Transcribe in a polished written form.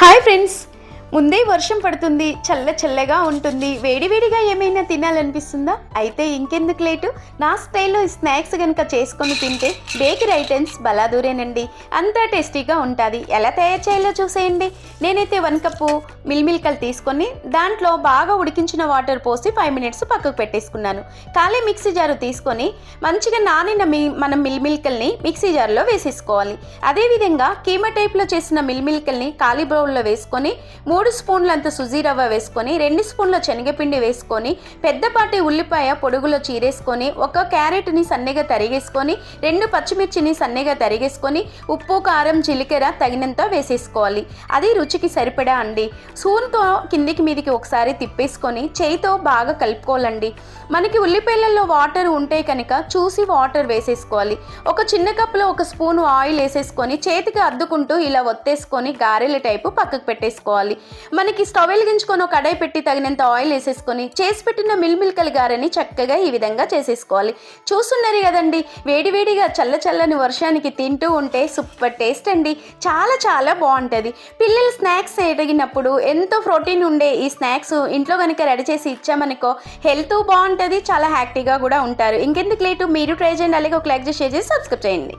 Hi friends, ముందే వర్షం పడుతుంది, చల్లగా ఉంటుంది. వేడివేడిగా ఏమైనా తినాలనిపిస్తుందా? అయితే ఇంకెందుకు లేటు, నా స్టైల్లో స్నాక్స్ కనుక చేసుకొని తింటే బేకరీ ఐటమ్స్ బలాదూరేనండి. అంతా టేస్టీగా ఉంటుంది. ఎలా తయారు చేయాలో చూసేయండి. నేనైతే 1 కప్పు మిల్మిల్కలు తీసుకొని దాంట్లో బాగా ఉడికించిన వాటర్ పోసి 5 మినిట్స్ పక్కకు పెట్టేసుకున్నాను. ఖాళీ మిక్సీ జారు తీసుకొని మంచిగా నానిన మనం మిల్మిల్కల్ని మిక్సీ జార్లో వేసేసుకోవాలి. అదేవిధంగా కీమా టైప్లో చేసిన మిల్మిల్కల్ని ఖాళీ బౌల్లో వేసుకొని 3 స్పూన్లంత సుజీ రవ్వ వేసుకొని 2 స్పూన్ల శనగపిండి వేసుకొని పెద్దపాటి ఉల్లిపాయ పొడుగులో చీరేసుకొని 1 క్యారెట్ని సన్నగా తరిగేసుకొని 2 పచ్చిమిర్చిని సన్నగా తరిగేసుకొని ఉప్పు కారం జీలకర్ర తగినంత వేసేసుకోవాలి. అది రుచికి సరిపడా అండి. స్పూన్తో కిందికి మీదికి ఒకసారి తిప్పేసుకొని చేయితో బాగా కలుపుకోవాలండి. మనకి ఉల్లిపాయలలో వాటర్ ఉంటే కనుక చూసి వాటర్ వేసేసుకోవాలి. ఒక చిన్న కప్పులో 1 స్పూన్ ఆయిల్ వేసేసుకొని చేతికి అద్దుకుంటూ ఇలా ఒత్తేసుకొని గారెల టైపు పక్కకు పెట్టేసుకోవాలి. మనకి స్టవ్ వెలిగించుకొని ఒక కడాయి పెట్టి తగినంత ఆయిల్ వేసేసుకొని చేసి పెట్టిన మిల్మిల్కల గారెని చక్కగా ఈ విధంగా చేసేసుకోవాలి. చూస్తున్నారు కదండి, వేడివేడిగా చల్లని వర్షానికి తింటూ ఉంటే సూపర్ టేస్ట్ అండి. చాలా బాగుంటుంది. పిల్లలు స్నాక్స్ అడిగినప్పుడు ఎంతో ప్రోటీన్ ఉండే ఈ స్నాక్స్ ఇంట్లో కనుక రెడీ చేసి ఇచ్చామనుకో హెల్త్ బాగుంటుంది, చాలా హ్యాపీగా కూడా ఉంటారు. ఇంకెందుకు లేటు, మీరు ట్రై చేయండి. అలాగే ఒక లైక్ చేసి షేర్ చేసి సబ్స్క్రైబ్ చేయండి.